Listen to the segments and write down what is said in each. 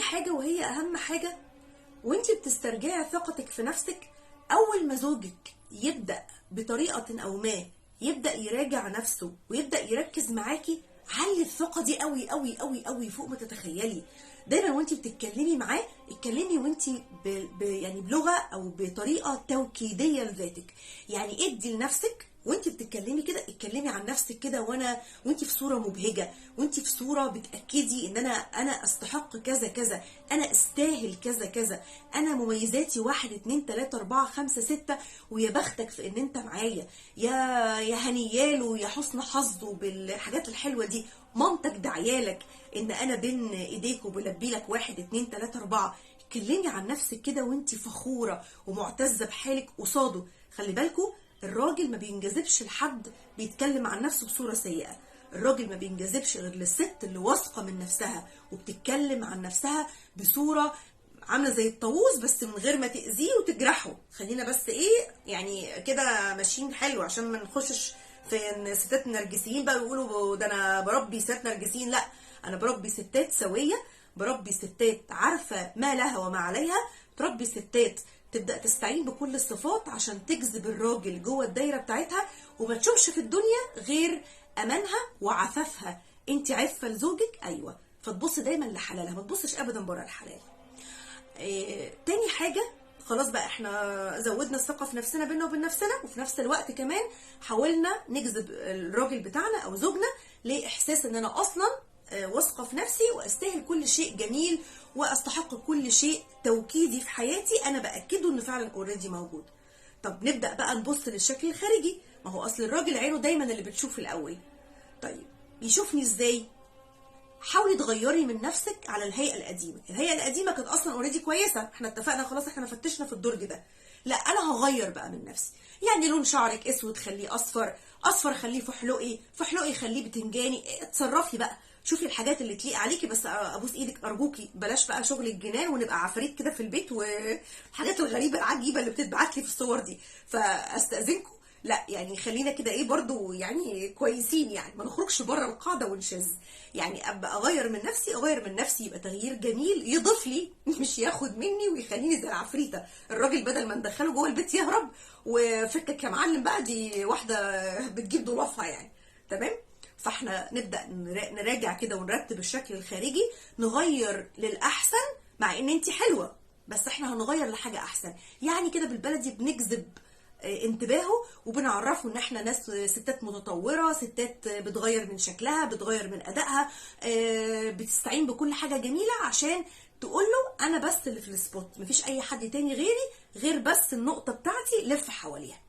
حاجة وهي أهم حاجة، وانت بتسترجعي ثقتك في نفسك، أول ما زوجك يبدأ بطريقة أو ما يبدأ يراجع نفسه ويبدأ يركز معاكي، علي الثقة دي قوي قوي قوي قوي فوق ما تتخيلي. دايما وانت بتتكلمي معاه اتكلمي وانت يعني بلغة او بطريقة توكيدية لذاتك. يعني ادي لنفسك وانت بتتكلمي كده، اتكلمي عن نفسك كده وانت في صورة مبهجة، وانت في صورة بتأكدي ان انا استحق كذا كذا، انا استاهل كذا كذا، انا مميزاتي 1 2 3 4 5 6، ويا بختك في ان انت معايا، يا هنياله يا حسن حظه بالحاجات الحلوة دي، مامتك دعيالك ان انا بين ايديك وبلبي لك 1 2 3 4. اتكلمي عن نفسك كده وانت فخورة ومعتزة بحالك قصاده. خلي بالكوا الراجل ما بينجذبش لحد بيتكلم عن نفسه بصورة سيئة، الراجل ما بينجذبش غير للست اللي واثقة من نفسها وبتتكلم عن نفسها بصورة عاملة زي الطاووس بس من غير ما تأذيه وتجرحه. خلينا بس ايه يعني كده ماشيين حلو عشان ما نخشش في ان ستات نرجسيين بقى يقولوا ده انا بربي ستات نرجسيين. لا، انا بربي ستات سوية، بربي ستات عارفة ما لها وما عليها، تربي ستات تبدأ تستعين بكل الصفات عشان تجذب الراجل جوه الدايرة بتاعتها وما تشوفش في الدنيا غير أمانها وعفافها. انت عفة لزوجك، ايوه، فتبص دايما لحلالها، ما تبصش ابدا بره الحلال. تاني حاجة، خلاص بقى احنا زودنا الثقة في نفسنا بينا وبين نفسنا، وفي نفس الوقت كمان حاولنا نجذب الراجل بتاعنا او زوجنا لاحساس ان انا اصلا واثقة في نفسي واستاهل كل شيء جميل واستحق كل شيء توكيدي في حياتي انا باكده انه فعلا اوريدي موجود. طب نبدا بقى نبص للشكل الخارجي، ما هو اصل الراجل عينه دايما اللي بتشوف الاول. طيب يشوفني ازاي؟ حاولي تغيري من نفسك على الهيئه القديمه. الهيئه القديمه كانت اصلا اوريدي كويسه، احنا اتفقنا خلاص، احنا فتشنا في الدرج ده. لا، انا هغير بقى من نفسي. يعني لون شعرك اسود خليه اصفر، اصفر خليه فحلقي، فحلقي خليه بتنجاني. اتصرفي بقى، شوفي الحاجات اللي تليق عليكي، بس ابوس ايدك ارجوكي بلاش بقى شغل الجنان ونبقى عفاريت كده في البيت والحاجات الغريبه العجيبه اللي بتتبعت لي في الصور دي. فاستاذنكم لا، يعني خلينا كده ايه برضو يعني كويسين، يعني ما نخرجش بره القاعده ونشذ. يعني ابقى اغير من نفسي، اغير من نفسي يبقى تغيير جميل يضيف لي مش ياخد مني ويخليني زي العفريته. الراجل بدل ما ندخله جوه البيت يهرب وفكك يا معلم بقى، دي واحده بتجيب ضلافها يعني. تمام؟ فاحنا نبدا نراجع كده ونرتب الشكل الخارجي، نغير للاحسن، مع ان انت حلوه بس احنا هنغير لحاجه احسن. يعني كده بالبلدي بنجذب انتباهه وبنعرفه ان احنا ناس ستات متطوره، ستات بتغير من شكلها، بتغير من ادائها، بتستعين بكل حاجه جميله عشان تقول له انا بس اللي في السبوت، مفيش اي حد تاني غيري، غير بس النقطه بتاعتي لف حواليها.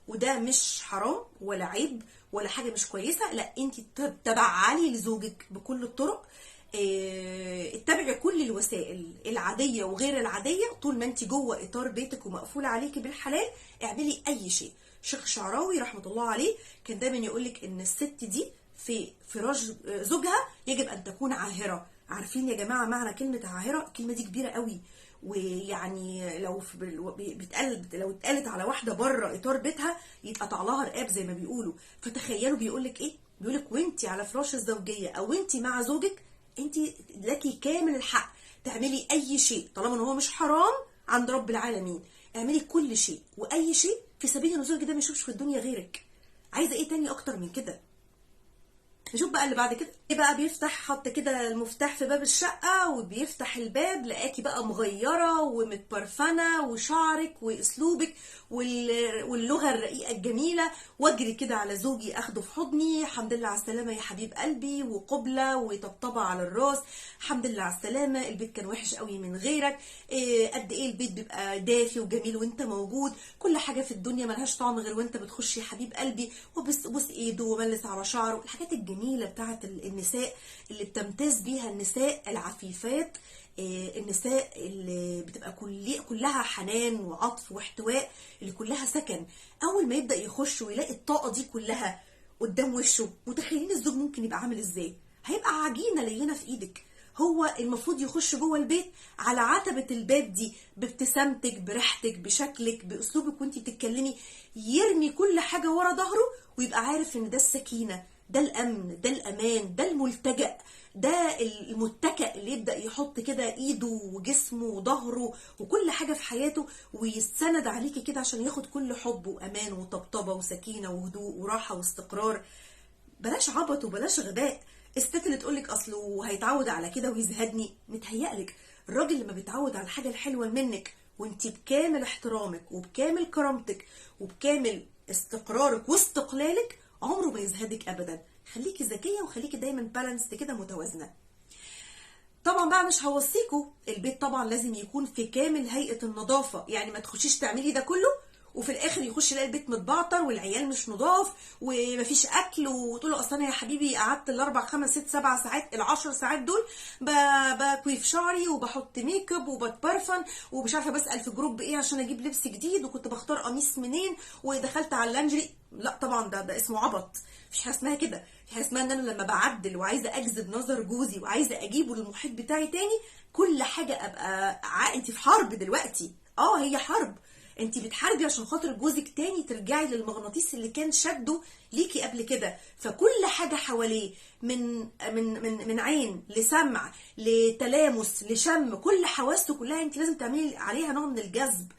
وده مش حرام ولا عيب ولا حاجه مش كويسه، لا، انت تبعلي لزوجك بكل الطرق. اتبعي كل الوسائل العاديه وغير العاديه طول ما انت جوه اطار بيتك ومقفوله عليكي بالحلال. اعملي اي شيء. شيخ شعراوي رحمه الله عليه كان دايما يقولك ان الست دي في فراش زوجها يجب ان تكون عاهره. عارفين يا جماعه معنى كلمه عاهره؟ الكلمه دي كبيره قوي، ويعني لو اتقالت على واحده بره اطار بيتها يتقطع لها رقاب زي ما بيقولوا. فتخيلوا بيقولك ايه؟ بيقولك وانت على فراش الزوجيه او انت مع زوجك، انت لكي كامل الحق تعملي اي شيء طالما ان هو مش حرام عند رب العالمين. اعملي كل شيء واي شيء في سبيل ان زوجك ده ما يشوفش في الدنيا غيرك. عايزه ايه تاني اكتر من كده؟ نشوف بقى اللي بعد كده. ايه بقى؟ بيفتح حط كده المفتاح في باب الشقه وبيفتح الباب، لقاكي بقى مغيره ومتبرفنه وشعرك واسلوبك واللغه الرقيقه الجميله، واجري كده على زوجي اخده في حضني، الحمد لله على السلامه يا حبيب قلبي، وقبله وطبطبه على الراس، الحمد لله على السلامه، البيت كان وحش قوي من غيرك، قد ايه البيت بيبقى دافي وجميل وانت موجود، كل حاجه في الدنيا ملهاش طعم غير وانت بتخش يا حبيب قلبي، وبوس ايده وملس على شعره. الحاجات الجميله بتاعت النساء اللي بتمتاز بيها النساء العفيفات، النساء اللي بتبقى كلها حنان وعطف واحتواء، اللي كلها سكن. اول ما يبدا يخش ويلاقي الطاقه دي كلها قدام وشه، متخيلين الزوج ممكن يبقى عامل ازاي؟ هيبقى عجينه لينه في ايدك. هو المفروض يخش جوه البيت على عتبه الباب دي بابتسامتك، بريحتك، بشكلك، باسلوبك وانت بتتكلمي، يرمي كل حاجه ورا ظهره ويبقى عارف ان ده السكينه، ده الامن، ده الامان، ده الملتجأ، ده المتكئ اللي يبدأ يحط كده ايده وجسمه وظهره وكل حاجة في حياته ويستند عليكي كده عشان ياخد كل حب وامان وطبطبة وسكينة وهدوء وراحة واستقرار. بلاش عبط وبلاش غباء. الست اللي تقولك اصله هيتعود على كده ويزهدني، متهيألك الراجل لما بيتعود على الحاجة الحلوة منك وانت بكامل احترامك وبكامل كرامتك وبكامل استقرارك واستقلالك عمره ما يزهدك ابدا. خليكي ذكية وخليكي دايما بالانسد كده متوازنة. طبعا بقى مش هوصيكوا، البيت طبعا لازم يكون في كامل هيئة النظافة، يعني ما تخشيش تعملي ده كله وفي الاخر يخش يلاقي البيت متبعتر والعيال مش نضاف ومفيش اكل وتقول له اصل انا يا حبيبي قعدت الاربع خمس ست سبع ساعات ال10 ساعات دول بكوي في شعري وبحط ميك اب وبتبرفن ومش عارفه بسال في جروب ايه عشان اجيب لبس جديد وكنت بختار قميص منين ودخلت على اللانجري. لا طبعا ده اسمه عبط. مفيش حاجه اسمها كده. في حاجه اسمها ان انا لما بعدل وعايزه اجذب نظر جوزي وعايزه اجيبه للمحيط بتاعي تاني كل حاجه ابقى انت في حرب دلوقتي. هي حرب. انت بتحاربي عشان خاطر جوزك تاني ترجعي للمغناطيس اللي كان شده ليكي قبل كده. فكل حاجه حواليه من عين لسمع لتلامس لشم، كل حواسته كلها انت لازم تعملي عليها نوع من الجذب،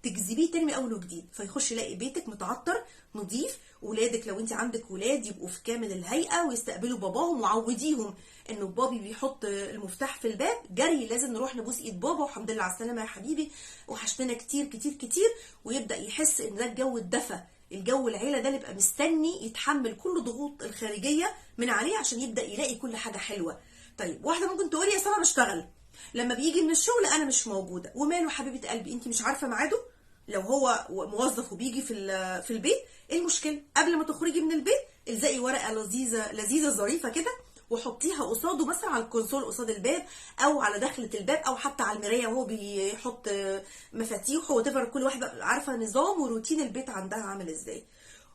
تجذبيه تاني من اول وجديد. فيخش يلاقي بيتك متعطر نظيف، ولادك لو انت عندك ولاد يبقوا في كامل الهيئه ويستقبلوا باباهم وعوديهم انه بابي بيحط المفتاح في الباب جري لازم نروح نبوس ايد بابا والحمد لله على السلامه يا حبيبي وحشتنا كتير كتير كتير، ويبدا يحس ان ده الجو الدفى، الجو العيله ده اللي يبقى مستني يتحمل كل الضغوط الخارجيه من عليه عشان يبدا يلاقي كل حاجه حلوه. طيب واحده ممكن تقولي يا ساره بشتغل، لما بيجي من الشغل انا مش موجوده. وماله حبيبه قلبي، انت مش عارفه ميعاده؟ لو هو موظف وبيجي في البيت ايه المشكله؟ قبل ما تخرجي من البيت الزقي ورقه لذيذه لذيذه ظريفه كده وحطيها قصاده مثلا على الكونسول قصاد الباب او على دخله الباب او حتى على المرايه وهو بيحط مفاتيحه وتفر. كل واحده عارفه نظام وروتين البيت عندها عامل ازاي.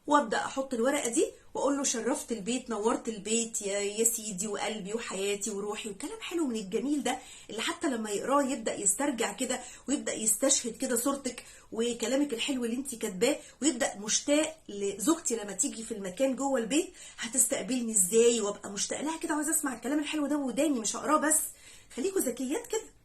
وابدا احط الورقه دي واقول له شرفت البيت نورت البيت يا سيدي وقلبي وحياتي وروحي وكلام حلو من الجميل ده اللي حتى لما يقراه يبدا يسترجع كده ويبدا يستشهد كده صورتك وكلامك الحلو اللي انت كاتباه ويبدا مشتاق لزوجتي لما تيجي في المكان جوه البيت هتستقبلني ازاي وابقى مشتاق لها كده وعايزه اسمع الكلام الحلو ده وداني مش هقراه بس. خليكوا ذكيات كده.